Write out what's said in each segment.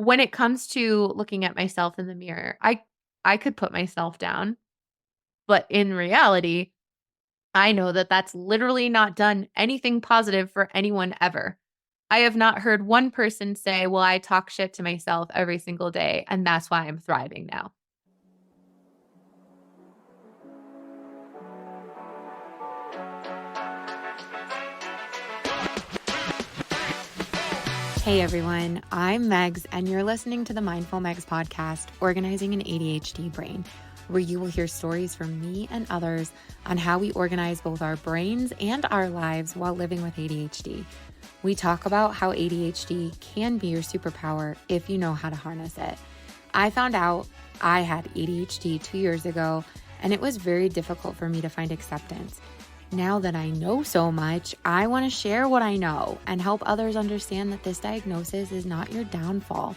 when it comes to looking at myself in the mirror, I could put myself down, but in reality, I know that that's literally not done anything positive for anyone ever. I have not heard one person say, well, I talk shit to myself every single day, and that's why I'm thriving now. Hey everyone, I'm Megs, and you're listening to the Mindful Megs Podcast, Organizing an ADHD Brain, where you will hear stories from me and others on how we organize both our brains and our lives while living with ADHD. We talk about how ADHD can be your superpower if you know how to harness it. I found out I had ADHD 2 years ago, and it was very difficult for me to find acceptance. Now that I know so much, I want to share what I know and help others understand that this diagnosis is not your downfall.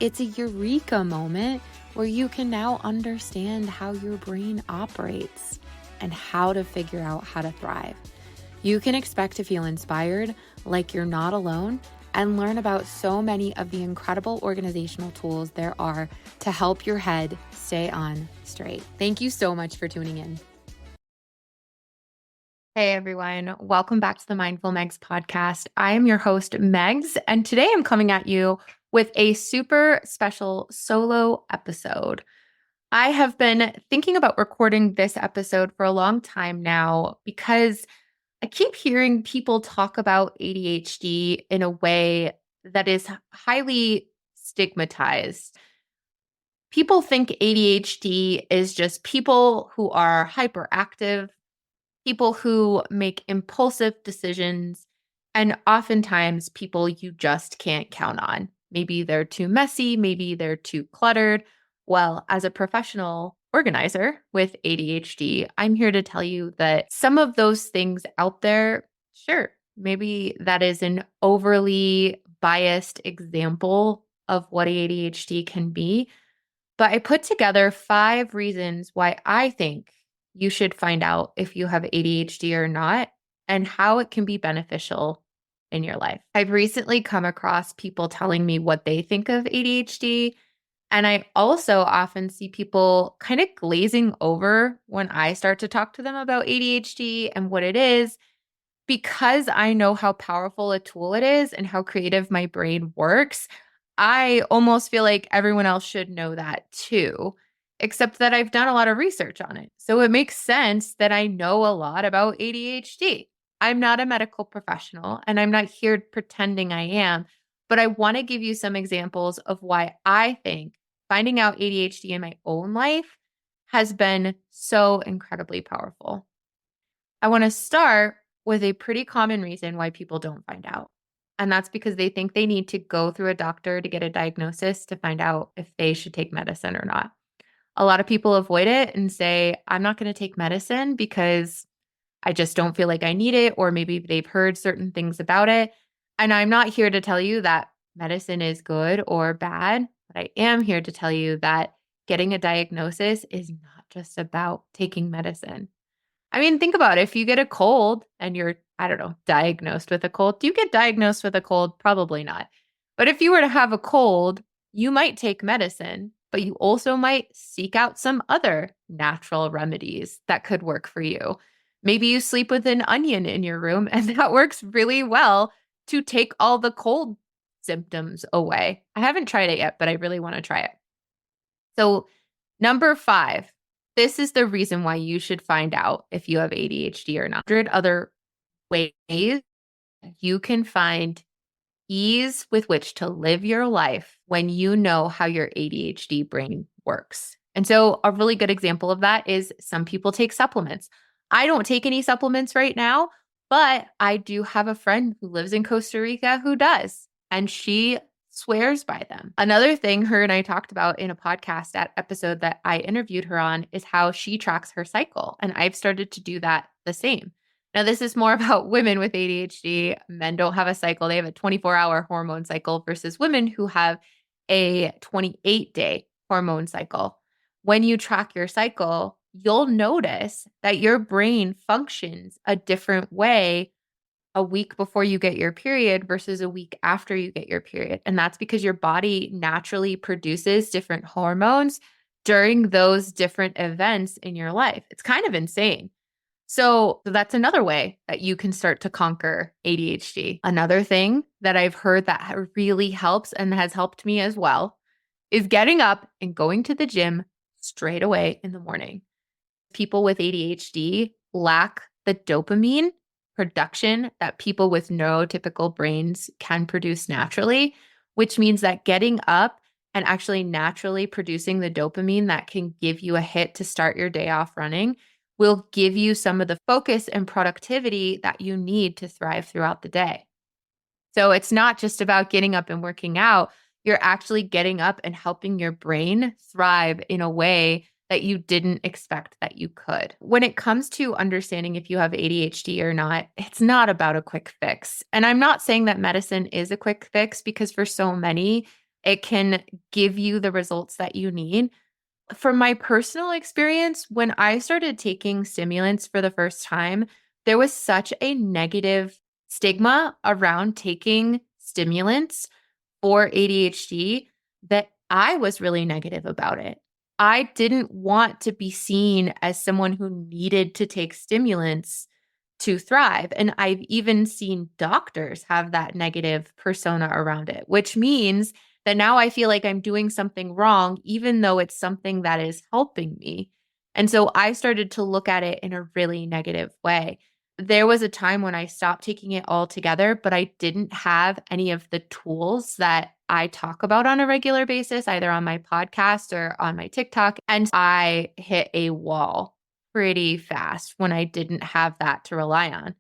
It's a eureka moment where you can now understand how your brain operates and how to figure out how to thrive. You can expect to feel inspired, like you're not alone, and learn about so many of the incredible organizational tools there are to help your head stay on straight. Thank you so much for tuning in. Hey everyone, welcome back to the Mindful Megs Podcast. I am your host, Megs, and today I'm coming at you with a super special solo episode. I have been thinking about recording this episode for a long time now because I keep hearing people talk about ADHD in a way that is highly stigmatized. People think ADHD is just people who are hyperactive, people who make impulsive decisions, and oftentimes people you just can't count on. Maybe they're too messy, maybe they're too cluttered. Well, as a professional organizer with ADHD, I'm here to tell you that some of those things out there, sure, maybe that is an overly biased example of what ADHD can be. But I put together 5 reasons why I think you should find out if you have ADHD or not and how it can be beneficial in your life. I've recently come across people telling me what they think of ADHD. And I also often see people kind of glazing over when I start to talk to them about ADHD and what it is, because I know how powerful a tool it is and how creative my brain works. I almost feel like everyone else should know that too, except that I've done a lot of research on it. So it makes sense that I know a lot about ADHD. I'm not a medical professional and I'm not here pretending I am, but I want to give you some examples of why I think finding out ADHD in my own life has been so incredibly powerful. I want to start with a pretty common reason why people don't find out. And that's because they think they need to go through a doctor to get a diagnosis to find out if they should take medicine or not. A lot of people avoid it and say, I'm not going to take medicine because I just don't feel like I need it, or maybe they've heard certain things about it. And I'm not here to tell you that medicine is good or bad, but I am here to tell you that getting a diagnosis is not just about taking medicine. I mean, think about it. If you get a cold and you're, I don't know, diagnosed with a cold, do you get diagnosed with a cold? Probably not. But if you were to have a cold, you might take medicine, but you also might seek out some other natural remedies that could work for you. Maybe you sleep with an onion in your room and that works really well to take all the cold symptoms away. I haven't tried it yet, but I really want to try it. So, number 5, this is the reason why you should find out if you have ADHD or not. 100 other ways you can find ease with which to live your life when you know how your ADHD brain works. And so a really good example of that is some people take supplements. I don't take any supplements right now, but I do have a friend who lives in Costa Rica who does, and she swears by them. Another thing her and I talked about in a podcast episode that I interviewed her on is how she tracks her cycle. And I've started to do that the same. Now, this is more about women with ADHD. Men don't have a cycle. They have a 24-hour hormone cycle versus women who have a 28-day hormone cycle. When you track your cycle, you'll notice that your brain functions a different way a week before you get your period versus a week after you get your period. And that's because your body naturally produces different hormones during those different events in your life. It's kind of insane. So that's another way that you can start to conquer ADHD. Another thing that I've heard that really helps and has helped me as well is getting up and going to the gym straight away in the morning. People with ADHD lack the dopamine production that people with neurotypical brains can produce naturally, which means that getting up and actually naturally producing the dopamine that can give you a hit to start your day off running will give you some of the focus and productivity that you need to thrive throughout the day. So it's not just about getting up and working out. You're actually getting up and helping your brain thrive in a way that you didn't expect that you could. When it comes to understanding if you have ADHD or not, it's not about a quick fix. And I'm not saying that medicine is a quick fix because for so many, it can give you the results that you need. From my personal experience, when I started taking stimulants for the first time, there was such a negative stigma around taking stimulants for ADHD that I was really negative about it. I didn't want to be seen as someone who needed to take stimulants to thrive. And I've even seen doctors have that negative persona around it, which means that now I feel like I'm doing something wrong, even though it's something that is helping me. And so I started to look at it in a really negative way. There was a time when I stopped taking it altogether, but I didn't have any of the tools that I talk about on a regular basis, either on my podcast or on my TikTok. And I hit a wall pretty fast when I didn't have that to rely on.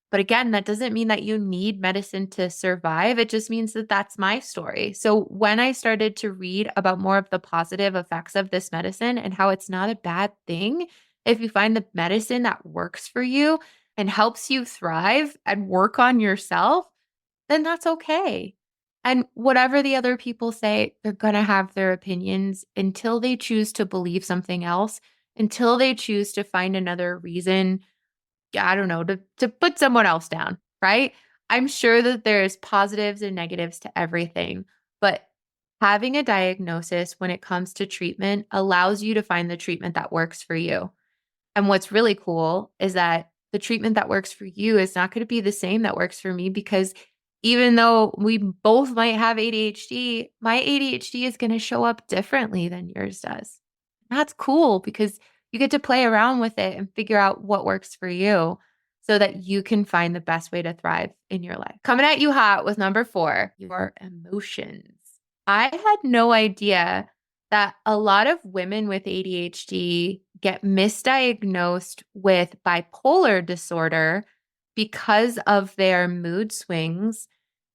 But again, that doesn't mean that you need medicine to survive. It just means that that's my story. So when I started to read about more of the positive effects of this medicine and how it's not a bad thing, if you find the medicine that works for you and helps you thrive and work on yourself, then that's okay. And whatever the other people say, they're going to have their opinions until they choose to believe something else, until they choose to find another reason, I don't know, to put someone else down, right? I'm sure that there's positives and negatives to everything, but having a diagnosis when it comes to treatment allows you to find the treatment that works for you. And what's really cool is that the treatment that works for you is not going to be the same that works for me, because even though we both might have ADHD, my ADHD is going to show up differently than yours does. That's cool because you get to play around with it and figure out what works for you so that you can find the best way to thrive in your life. Coming at you hot with number 4, your emotions. I had no idea that a lot of women with ADHD get misdiagnosed with bipolar disorder because of their mood swings.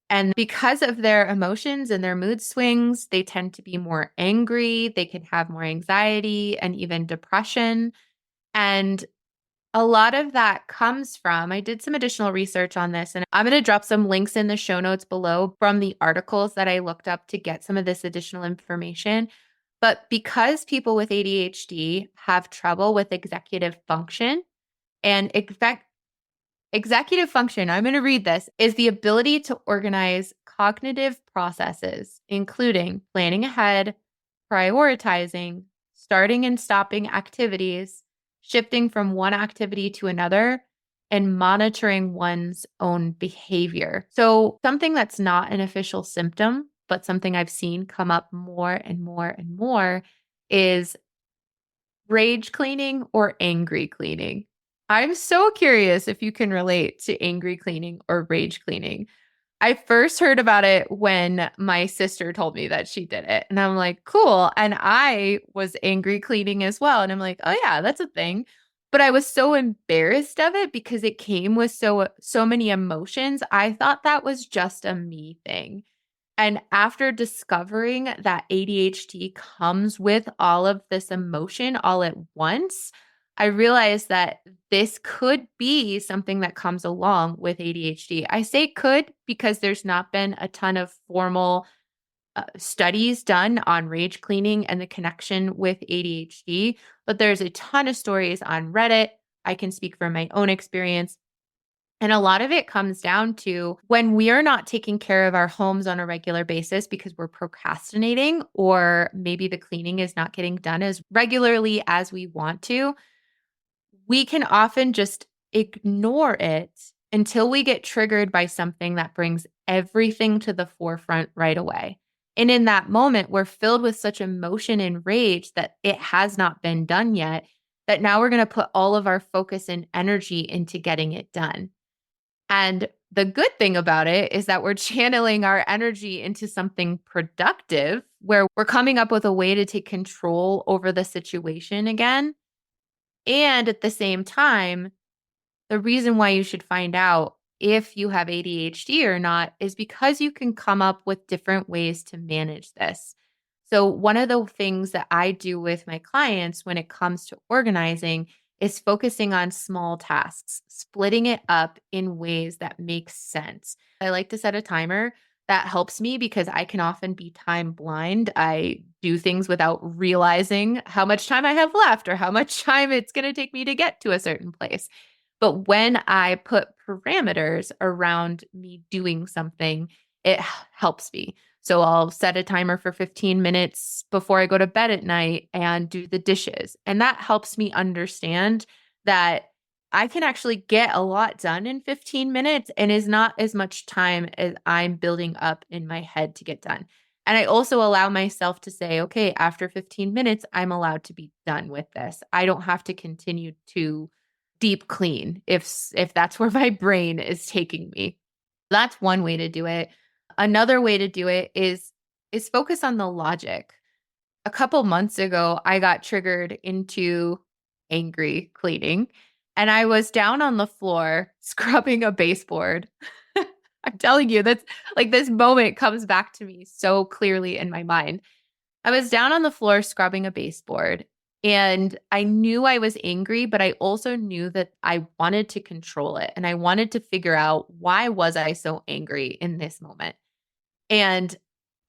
And because of their emotions and their mood swings, they tend to be more angry. They can have more anxiety and even depression. And a lot of that comes from, I did some additional research on this, and I'm going to drop some links in the show notes below from the articles that I looked up to get some of this additional information. But because people with ADHD have trouble with executive function, and executive function, I'm going to read this, is the ability to organize cognitive processes, including planning ahead, prioritizing, starting and stopping activities, shifting from one activity to another, and monitoring one's own behavior. So something that's not an official symptom, but something I've seen come up more and more and more is rage cleaning or angry cleaning. I'm so curious if you can relate to angry cleaning or rage cleaning. I first heard about it when my sister told me that she did it. And I'm like, cool. And I was angry cleaning as well. And I'm like, oh yeah, that's a thing. But I was so embarrassed of it because it came with so many emotions. I thought that was just a me thing. And after discovering that ADHD comes with all of this emotion all at once, I realized that this could be something that comes along with ADHD. I say could because there's not been a ton of formal studies done on rage cleaning and the connection with ADHD, but there's a ton of stories on Reddit. I can speak from my own experience. And a lot of it comes down to when we are not taking care of our homes on a regular basis because we're procrastinating, or maybe the cleaning is not getting done as regularly as we want to, we can often just ignore it until we get triggered by something that brings everything to the forefront right away. And in that moment, we're filled with such emotion and rage that it has not been done yet, that now we're going to put all of our focus and energy into getting it done. And the good thing about it is that we're channeling our energy into something productive where we're coming up with a way to take control over the situation again. And at the same time, the reason why you should find out if you have ADHD or not is because you can come up with different ways to manage this. So, one of the things that I do with my clients when it comes to organizing is focusing on small tasks, splitting it up in ways that make sense. I like to set a timer. That helps me because I can often be time blind. I do things without realizing how much time I have left or how much time it's going to take me to get to a certain place. But when I put parameters around me doing something, it helps me. So I'll set a timer for 15 minutes before I go to bed at night and do the dishes. And that helps me understand that I can actually get a lot done in 15 minutes and is not as much time as I'm building up in my head to get done. And I also allow myself to say, okay, after 15 minutes, I'm allowed to be done with this. I don't have to continue to deep clean if that's where my brain is taking me. That's one way to do it. Another way to do it is focus on the logic. A couple months ago, I got triggered into angry cleaning, and I was down on the floor scrubbing a baseboard. I'm telling you, that's like this moment comes back to me so clearly in my mind. I was down on the floor scrubbing a baseboard, and I knew I was angry, but I also knew that I wanted to control it, and I wanted to figure out why was I so angry in this moment. And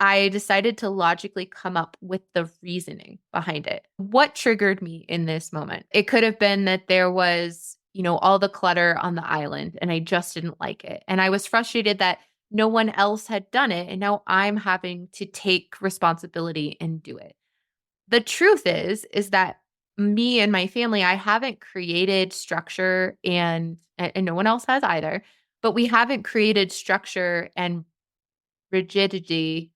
I decided to logically come up with the reasoning behind it. What triggered me in this moment? It could have been that there was, all the clutter on the island and I just didn't like it. And I was frustrated that no one else had done it. And now I'm having to take responsibility and do it. The truth is that me and my family, I haven't created structure and no one else has either, but we haven't created structure and rigidity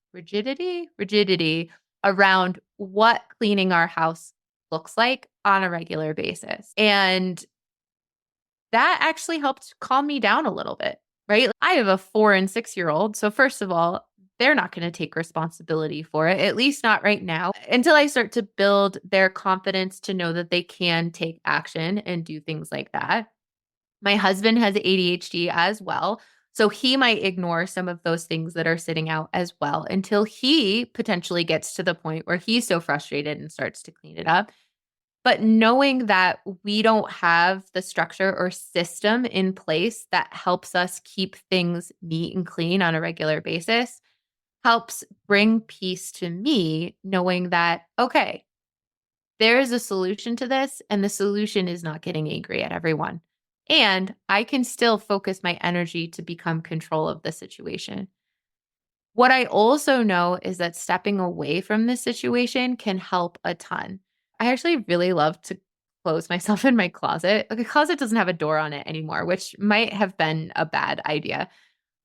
around what cleaning our house looks like on a regular basis. And that actually helped calm me down a little bit, right? I have a 4 and 6-year-old. So, first of all, they're not going to take responsibility for it, at least not right now, until I start to build their confidence to know that they can take action and do things like that. My husband has ADHD as well. So he might ignore some of those things that are sitting out as well until he potentially gets to the point where he's so frustrated and starts to clean it up. But knowing that we don't have the structure or system in place that helps us keep things neat and clean on a regular basis helps bring peace to me, knowing that, okay, there is a solution to this, and the solution is not getting angry at everyone. And I can still focus my energy to become control of the situation. What I also know is that stepping away from this situation can help a ton. I actually really love to close myself in my closet. Like, a closet doesn't have a door on it anymore, which might have been a bad idea.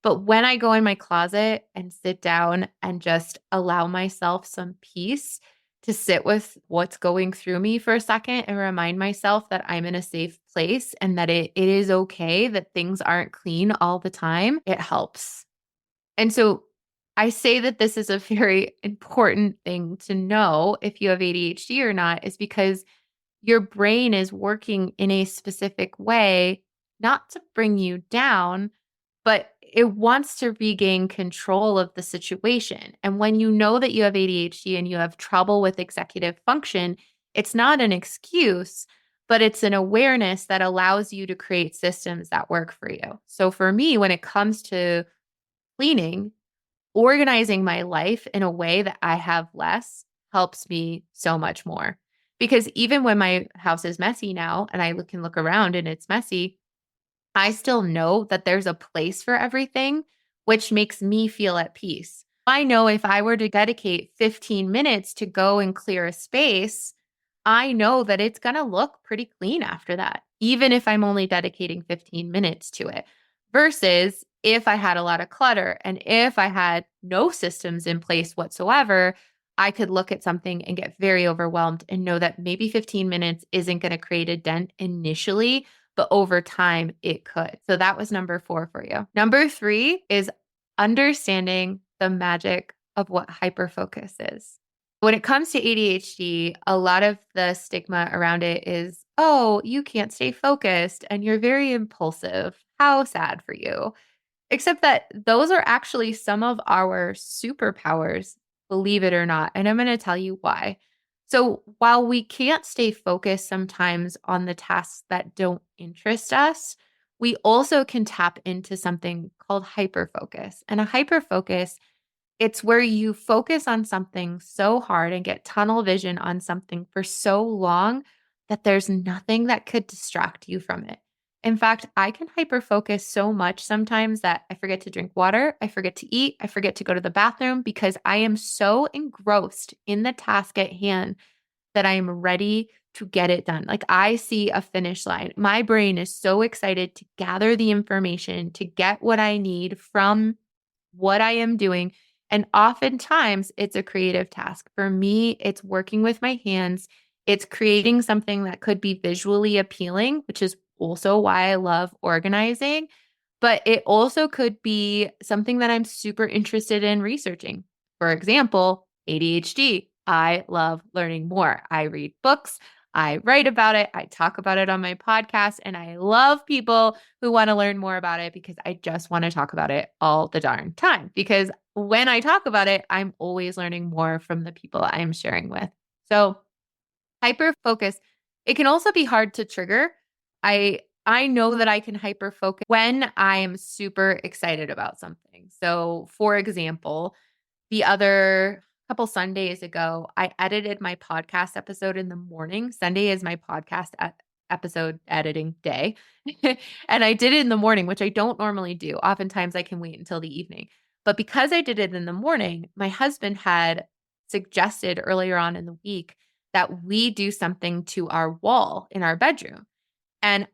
But when I go in my closet and sit down and just allow myself some peace to sit with what's going through me for a second and remind myself that I'm in a safe place and that it is okay that things aren't clean all the time, it helps. And so I say that this is a very important thing to know if you have ADHD or not, is because your brain is working in a specific way, not to bring you down, but it wants to regain control of the situation. And when you know that you have ADHD and you have trouble with executive function, it's not an excuse, but it's an awareness that allows you to create systems that work for you. So for me, when it comes to cleaning, organizing my life in a way that I have less helps me so much more. Because even when my house is messy now and I can look around and it's messy, I still know that there's a place for everything, which makes me feel at peace. I know if I were to dedicate 15 minutes to go and clear a space, I know that it's going to look pretty clean after that, even if I'm only dedicating 15 minutes to it. Versus if I had a lot of clutter and if I had no systems in place whatsoever, I could look at something and get very overwhelmed and know that maybe 15 minutes isn't going to create a dent initially, but over time it could. So that was number 4 for you. Number 3 is understanding the magic of what hyperfocus is. When it comes to ADHD, a lot of the stigma around it is, oh, you can't stay focused and you're very impulsive. How sad for you. Except that those are actually some of our superpowers, believe it or not. And I'm going to tell you why. So, while we can't stay focused sometimes on the tasks that don't interest us, we also can tap into something called hyperfocus. And a hyperfocus, it's where you focus on something so hard and get tunnel vision on something for so long that there's nothing that could distract you from it. In fact, I can hyper focus so much sometimes that I forget to drink water, I forget to eat, I forget to go to the bathroom because I am so engrossed in the task at hand that I am ready to get it done. Like I see a finish line. My brain is so excited to gather the information to get what I need from what I am doing. And oftentimes it's a creative task. For me, it's working with my hands. It's creating something that could be visually appealing, which is also why I love organizing. But it also could be something that I'm super interested in researching. For example, ADHD. I love learning more. I read books. I write about it. I talk about it on my podcast. And I love people who want to learn more about it because I just want to talk about it all the darn time. Because when I talk about it, I'm always learning more from the people I'm sharing with. So hyper focus, it can also be hard to trigger. I know that I can hyper focus when I am super excited about something. So for example, the other couple Sundays ago, I edited my podcast episode in the morning. Sunday is my podcast episode editing day. And I did it in the morning, which I don't normally do. Oftentimes I can wait until the evening. But because I did it in the morning, my husband had suggested earlier on in the week that we do something to our wall in our bedroom. And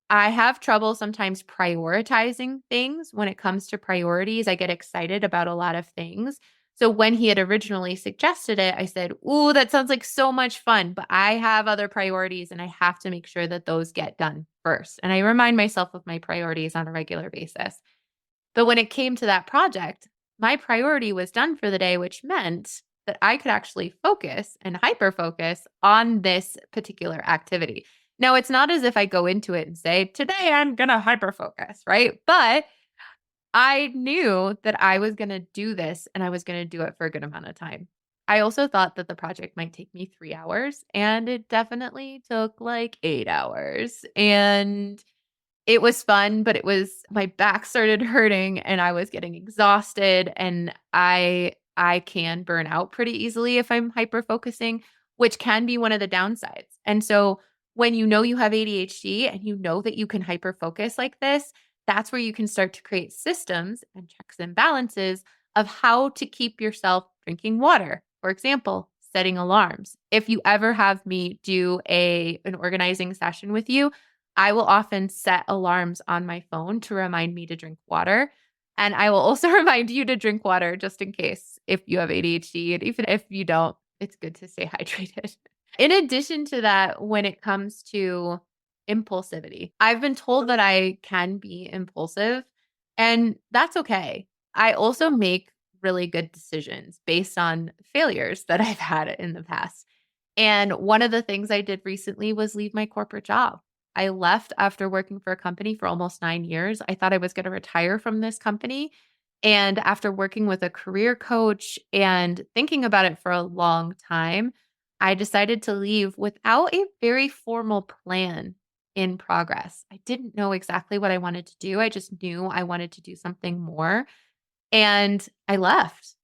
I have trouble sometimes prioritizing things. When it comes to priorities, I get excited about a lot of things. So when he had originally suggested it, I said, "Ooh, that sounds like so much fun, but I have other priorities and I have to make sure that those get done first." And I remind myself of my priorities on a regular basis. But when it came to that project, my priority was done for the day, which meant that I could actually focus and hyper focus on this particular activity. Now, it's not as if I go into it and say, today I'm going to hyper focus, right? But I knew that I was going to do this and I was going to do it for a good amount of time. I also thought that the project might take me 3 hours, and it definitely took like 8 hours. And it was fun, but my back started hurting and I was getting exhausted, and I can burn out pretty easily if I'm hyper focusing, which can be one of the downsides. And so when you know you have ADHD and you know that you can hyper focus like this, that's where you can start to create systems and checks and balances of how to keep yourself drinking water. For example, setting alarms. If you ever have me do an organizing session with you, I will often set alarms on my phone to remind me to drink water. And I will also remind you to drink water just in case if you have ADHD. And even if you don't, it's good to stay hydrated. In addition to that, when it comes to impulsivity, I've been told that I can be impulsive, and that's okay. I also make really good decisions based on failures that I've had in the past. And one of the things I did recently was leave my corporate job. I left after working for a company for almost 9 years. I thought I was going to retire from this company. And after working with a career coach and thinking about it for a long time, I decided to leave without a very formal plan in progress. I didn't know exactly what I wanted to do. I just knew I wanted to do something more. And I left.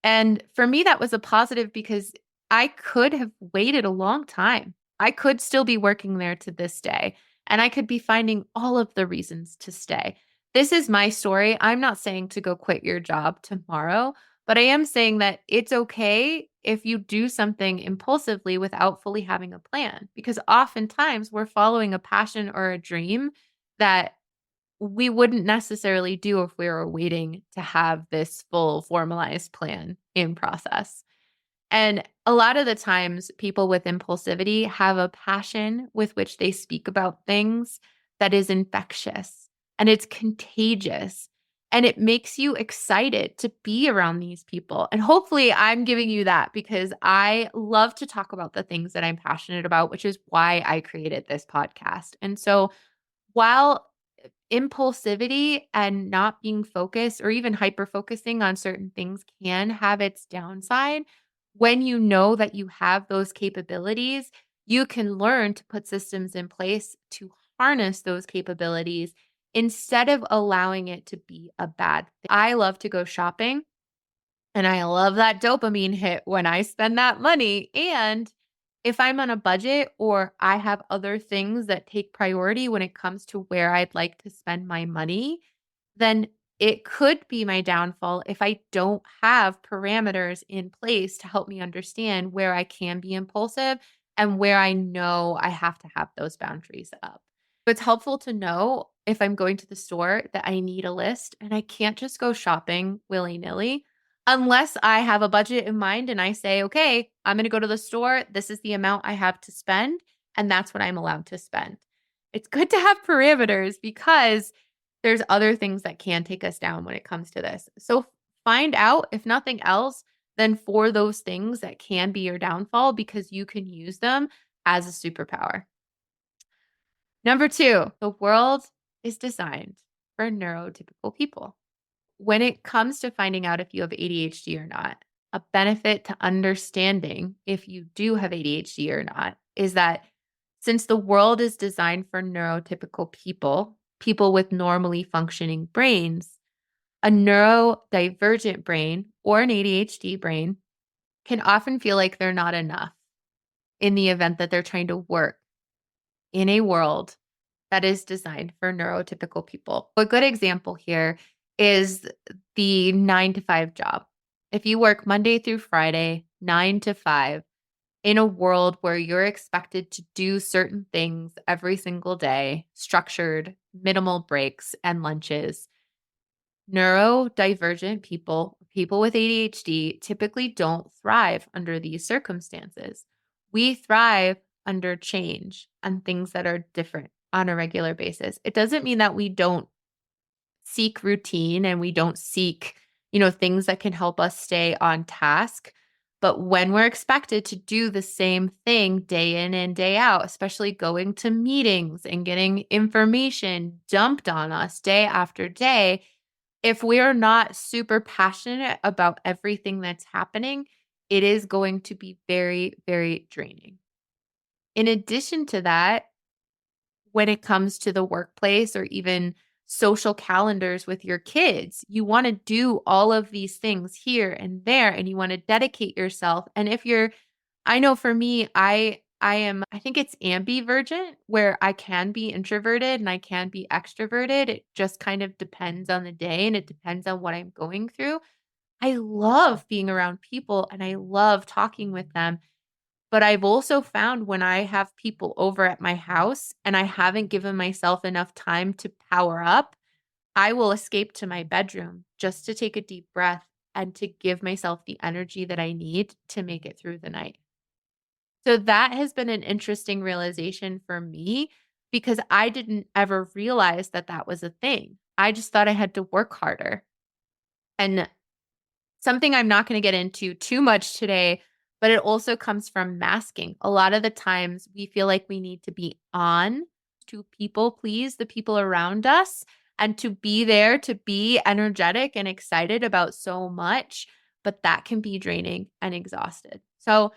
And for me, that was a positive because I could have waited a long time. I could still be working there to this day. and I could be finding all of the reasons to stay. This is my story. I'm not saying to go quit your job tomorrow, but I am saying that it's okay if you do something impulsively without fully having a plan, because oftentimes we're following a passion or a dream that we wouldn't necessarily do if we were waiting to have this full formalized plan in process. And a lot of the times, people with impulsivity have a passion with which they speak about things that is infectious and it's contagious. And it makes you excited to be around these people. And hopefully, I'm giving you that because I love to talk about the things that I'm passionate about, which is why I created this podcast. And so, while impulsivity and not being focused or even hyper focusing on certain things can have its downside, when you know that you have those capabilities, you can learn to put systems in place to harness those capabilities instead of allowing it to be a bad thing. I love to go shopping and I love that dopamine hit when I spend that money. And if I'm on a budget or I have other things that take priority when it comes to where I'd like to spend my money, then it could be my downfall if I don't have parameters in place to help me understand where I can be impulsive and where I know I have to have those boundaries up. It's helpful to know if I'm going to the store that I need a list and I can't just go shopping willy nilly unless I have a budget in mind and I say, okay, I'm going to go to the store. This is the amount I have to spend, and that's what I'm allowed to spend. It's good to have parameters because there's other things that can take us down when it comes to this. So find out, if nothing else, then for those things that can be your downfall because you can use them as a superpower. Number 2, the world is designed for neurotypical people. When it comes to finding out if you have ADHD or not, a benefit to understanding if you do have ADHD or not is that since the world is designed for neurotypical people, people with normally functioning brains, a neurodivergent brain or an ADHD brain can often feel like they're not enough in the event that they're trying to work in a world that is designed for neurotypical people. A good example here is the 9 to 5 job. If you work Monday through Friday, 9 to 5, in a world where you're expected to do certain things every single day, structured, minimal breaks and lunches, neurodivergent people, people with ADHD, typically don't thrive under these circumstances. We thrive under change and things that are different on a regular basis. It doesn't mean that we don't seek routine and we don't seek, things that can help us stay on task. But when we're expected to do the same thing day in and day out, especially going to meetings and getting information dumped on us day after day, if we're not super passionate about everything that's happening, it is going to be very, very draining. In addition to that, when it comes to the workplace or even social calendars with your kids, you want to do all of these things here and there, and you want to dedicate yourself. And if you're, I know for me, I think it's ambivergent where I can be introverted and I can be extroverted. It just kind of depends on the day and it depends on what I'm going through. I love being around people and I love talking with them. But I've also found when I have people over at my house and I haven't given myself enough time to power up, I will escape to my bedroom just to take a deep breath and to give myself the energy that I need to make it through the night. So that has been an interesting realization for me because I didn't ever realize that that was a thing. I just thought I had to work harder. And something I'm not going to get into too much today, but it also comes from masking. A lot of the times we feel like we need to be on to people please the people around us and to be there to be energetic and excited about so much, but that can be draining and exhausted. So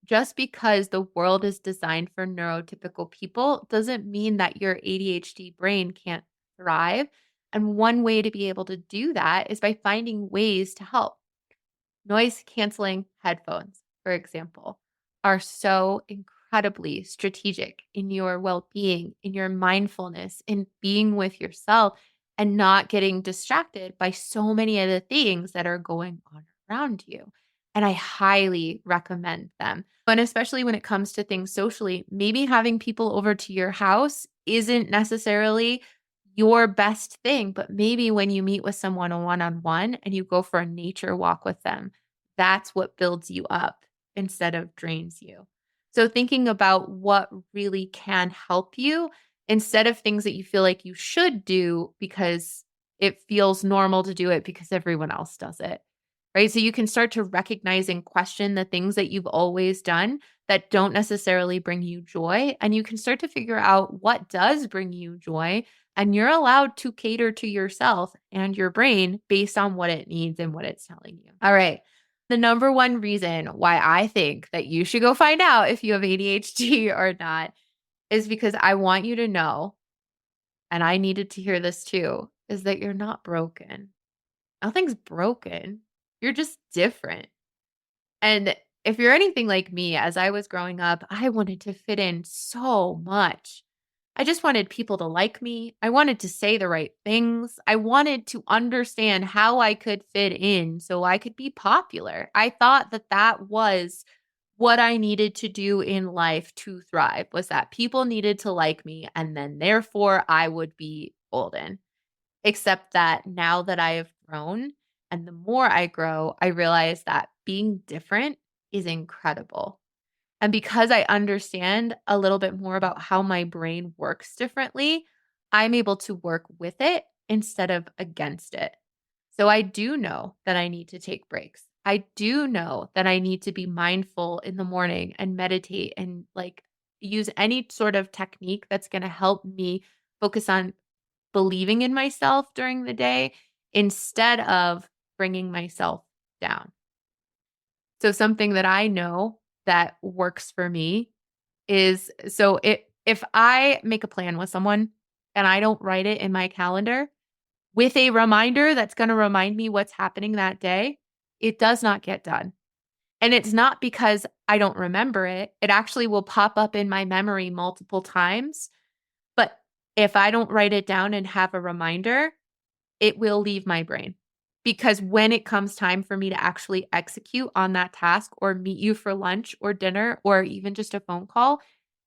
just because the world is designed for neurotypical people doesn't mean that your ADHD brain can't thrive. And one way to be able to do that is by finding ways to help. Noise canceling headphones, for example, are so incredibly strategic in your well-being, in your mindfulness, in being with yourself and not getting distracted by so many of the things that are going on around you. And I highly recommend them. And especially when it comes to things socially, maybe having people over to your house isn't necessarily your best thing, but maybe when you meet with someone one-on-one and you go for a nature walk with them, that's what builds you up instead of drains you. So thinking about what really can help you instead of things that you feel like you should do because it feels normal to do it because everyone else does it. Right? So you can start to recognize and question the things that you've always done that don't necessarily bring you joy, and you can start to figure out what does bring you joy, and you're allowed to cater to yourself and your brain based on what it needs and what it's telling you. All right. The number one reason why I think that you should go find out if you have ADHD or not is because I want you to know, and I needed to hear this too, is that you're not broken. Nothing's broken. You're just different. And if you're anything like me, as I was growing up, I wanted to fit in so much. I just wanted people to like me. I wanted to say the right things. I wanted to understand how I could fit in so I could be popular. I thought that that was what I needed to do in life to thrive, was that people needed to like me and then therefore I would be golden. Except that now that I have grown and the more I grow, I realize that being different is incredible. And because I understand a little bit more about how my brain works differently, I'm able to work with it instead of against it. So I do know that I need to take breaks. I do know that I need to be mindful in the morning and meditate and like use any sort of technique that's going to help me focus on believing in myself during the day instead of bringing myself down. So something that I know that works for me is if I make a plan with someone and I don't write it in my calendar with a reminder that's going to remind me what's happening that day, it does not get done. And it's not because I don't remember it. It actually will pop up in my memory multiple times. But if I don't write it down and have a reminder, it will leave my brain. Because when it comes time for me to actually execute on that task or meet you for lunch or dinner or even just a phone call,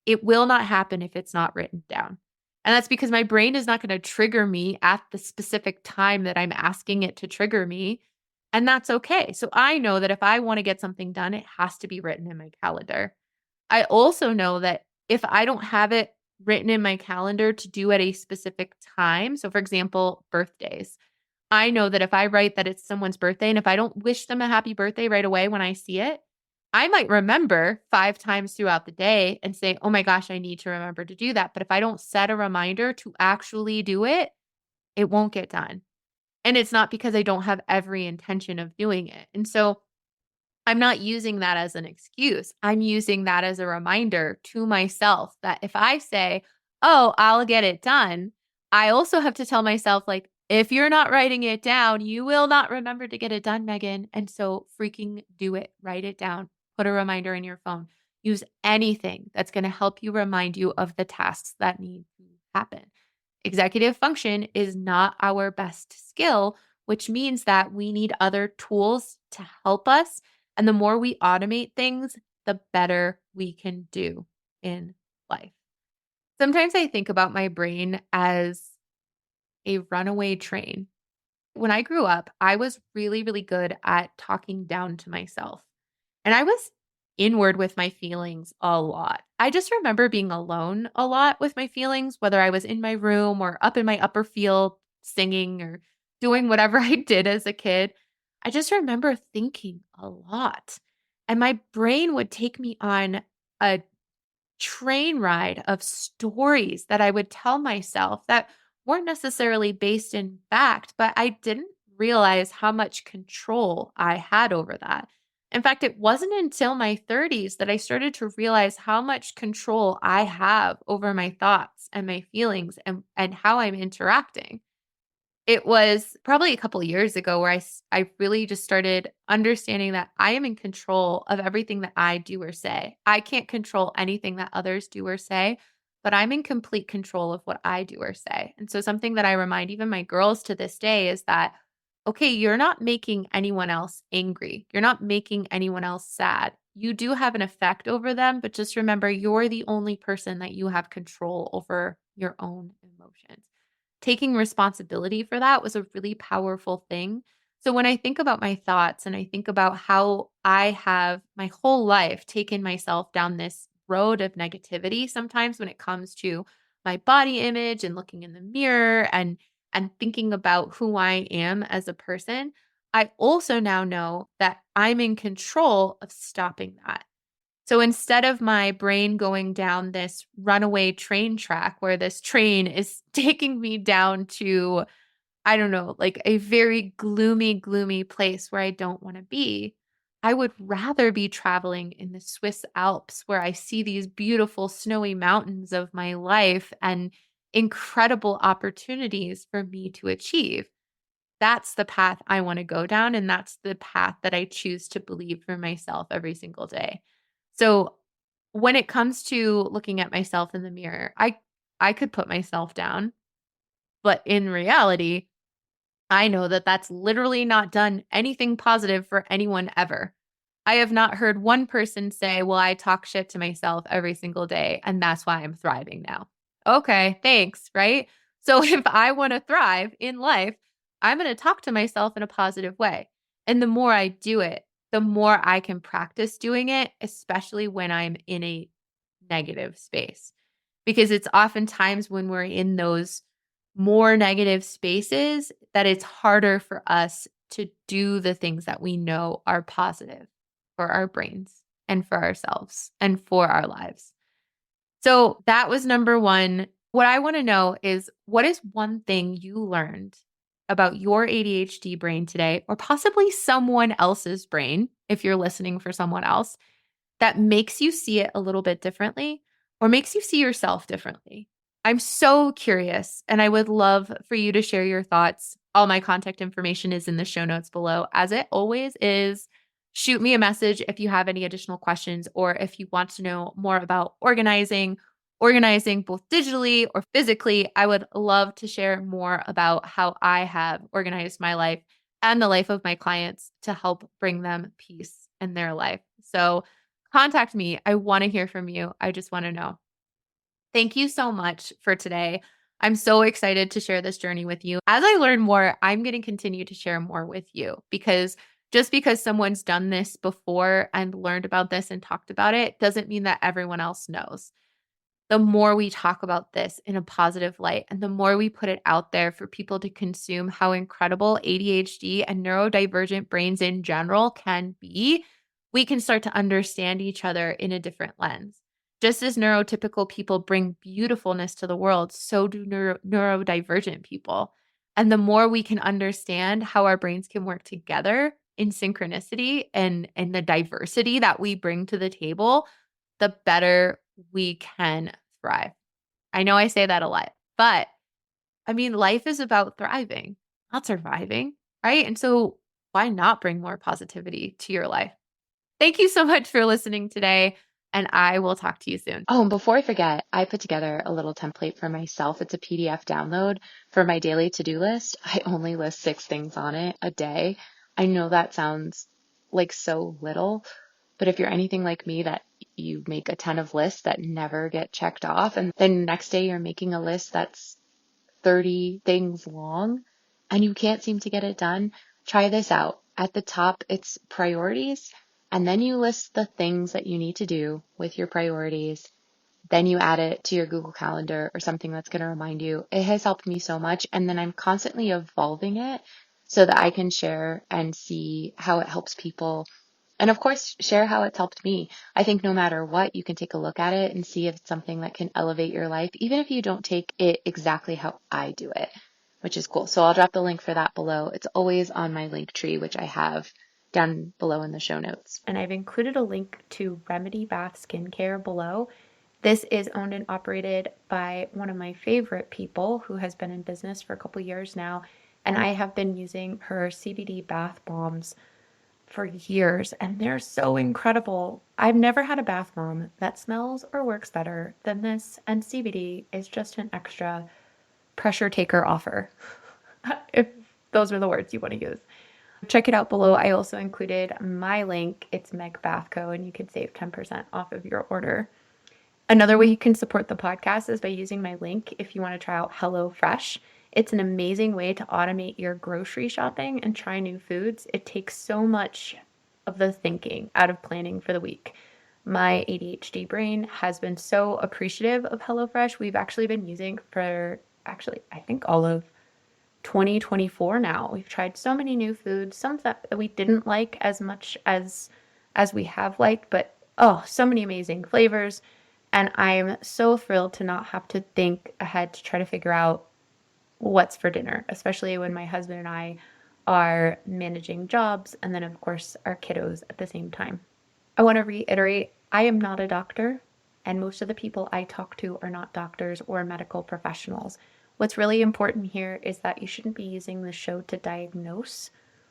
it will not happen if it's not written down. And that's because my brain is not going to trigger me at the specific time that I'm asking it to trigger me. And that's okay. So I know that if I want to get something done, it has to be written in my calendar. I also know that if I don't have it written in my calendar to do at a specific time, so for example, birthdays, I know that if I write that it's someone's birthday and if I don't wish them a happy birthday right away when I see it, I might remember 5 times throughout the day and say, "Oh my gosh, I need to remember to do that." But if I don't set a reminder to actually do it, it won't get done. And it's not because I don't have every intention of doing it. And so I'm not using that as an excuse. I'm using that as a reminder to myself that if I say, "Oh, I'll get it done," I also have to tell myself, like, if you're not writing it down, you will not remember to get it done, Megan. And so freaking do it. Write it down. Put a reminder in your phone. Use anything that's going to help you remind you of the tasks that need to happen. Executive function is not our best skill, which means that we need other tools to help us. And the more we automate things, the better we can do in life. Sometimes I think about my brain as a runaway train. When I grew up, I was really, really good at talking down to myself. And I was inward with my feelings a lot. I just remember being alone a lot with my feelings, whether I was in my room or up in my upper field singing or doing whatever I did as a kid. I just remember thinking a lot. And my brain would take me on a train ride of stories that I would tell myself that weren't necessarily based in fact, but I didn't realize how much control I had over that. In fact, it wasn't until my 30s that I started to realize how much control I have over my thoughts and my feelings and how I'm interacting. It was probably a couple of years ago where I really just started understanding that I am in control of everything that I do or say. I can't control anything that others do or say, but I'm in complete control of what I do or say. And so something that I remind even my girls to this day is that, okay, you're not making anyone else angry. You're not making anyone else sad. You do have an effect over them, but just remember you're the only person that you have control over your own emotions. Taking responsibility for that was a really powerful thing. So when I think about my thoughts and I think about how I have my whole life taken myself down this road of negativity sometimes when it comes to my body image and looking in the mirror and thinking about who I am as a person, I also now know that I'm in control of stopping that. So instead of my brain going down this runaway train track where this train is taking me down to, I don't know, like a very gloomy, gloomy place where I don't want to be, I would rather be traveling in the Swiss Alps where I see these beautiful snowy mountains of my life and incredible opportunities for me to achieve. That's the path I want to go down. And that's the path that I choose to believe for myself every single day. So when it comes to looking at myself in the mirror, I could put myself down, but in reality, I know that that's literally not done anything positive for anyone ever. I have not heard one person say, "Well, I talk shit to myself every single day, and that's why I'm thriving now." Okay, thanks, right? So if I want to thrive in life, I'm going to talk to myself in a positive way. And the more I do it, the more I can practice doing it, especially when I'm in a negative space. Because it's oftentimes when we're in those more negative spaces that it's harder for us to do the things that we know are positive for our brains and for ourselves and for our lives. So that was number one. What I want to know is what is one thing you learned about your ADHD brain today, or possibly someone else's brain, if you're listening for someone else, that makes you see it a little bit differently or makes you see yourself differently? I'm so curious and I would love for you to share your thoughts. All my contact information is in the show notes below, as it always is. Shoot me a message if you have any additional questions or if you want to know more about organizing both digitally or physically. I would love to share more about how I have organized my life and the life of my clients to help bring them peace in their life. So contact me. I want to hear from you. I just want to know. Thank you so much for today. I'm so excited to share this journey with you. As I learn more, I'm going to continue to share more with you because just because someone's done this before and learned about this and talked about it doesn't mean that everyone else knows. The more we talk about this in a positive light and the more we put it out there for people to consume how incredible ADHD and neurodivergent brains in general can be, we can start to understand each other in a different lens. Just as neurotypical people bring beautifulness to the world, so do neurodivergent people. And the more we can understand how our brains can work together in synchronicity and the diversity that we bring to the table, the better we can thrive. I know I say that a lot, but I mean, life is about thriving, not surviving, right? And so why not bring more positivity to your life? Thank you so much for listening today, and I will talk to you soon. Oh, and before I forget, I put together a little template for myself. It's a PDF download for my daily to-do list. I only list 6 things on it a day. I know that sounds like so little, but if you're anything like me, that you make a ton of lists that never get checked off, and then next day you're making a list that's 30 things long and you can't seem to get it done, try this out. At the top, it's priorities, and then you list the things that you need to do with your priorities. Then you add it to your Google Calendar or something that's going to remind you. It has helped me so much. And then I'm constantly evolving it so that I can share and see how it helps people. And of course, share how it's helped me. I think no matter what, you can take a look at it and see if it's something that can elevate your life, even if you don't take it exactly how I do it, which is cool. So I'll drop the link for that below. It's always on my link tree, which I have down below in the show notes. And I've included a link to Remedy Bath Skincare below. This is owned and operated by one of my favorite people who has been in business for a couple years now. And I have been using her CBD bath bombs for years, and they're so incredible. I've never had a bath bomb that smells or works better than this, and CBD is just an extra pressure taker offer, if those are the words you want to use. Check it out below. I also included my link. It's Meg Bathco, and you can save 10% off of your order. Another way you can support the podcast is by using my link if you want to try out HelloFresh. It's an amazing way to automate your grocery shopping and try new foods. It takes so much of the thinking out of planning for the week. My ADHD brain has been so appreciative of HelloFresh. We've actually been using for I think all of 2024 now. We've tried so many new foods, some that we didn't like as much as we have liked, but oh, so many amazing flavors. And I'm so thrilled to not have to think ahead to try to figure out what's for dinner, especially when my husband and I are managing jobs and then, of course, our kiddos at the same time. I want to reiterate, I am not a doctor, and most of the people I talk to are not doctors or medical professionals. What's really important here is that you shouldn't be using the show to diagnose.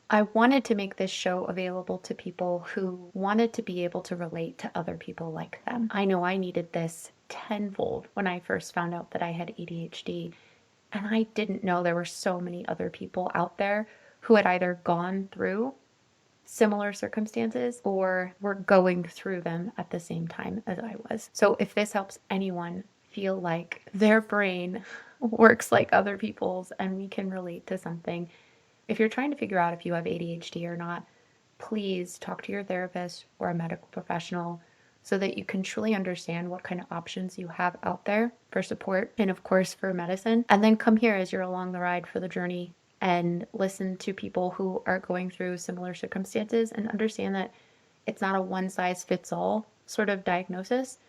I wanted to make this show available to people who wanted to be able to relate to other people like them. I know I needed this tenfold when I first found out that I had ADHD, and I didn't know there were so many other people out there who had either gone through similar circumstances or were going through them at the same time as I was. So if this helps anyone feel like their brain works like other people's and we can relate to something, if you're trying to figure out if you have ADHD or not, please talk to your therapist or a medical professional so that you can truly understand what kind of options you have out there for support and, of course, for medicine. And then come here as you're along the ride for the journey and listen to people who are going through similar circumstances and understand that it's not a one-size-fits-all sort of diagnosis.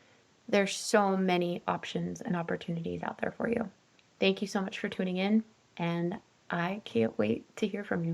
There's so many options and opportunities out there for you. Thank you so much for tuning in, and I can't wait to hear from you.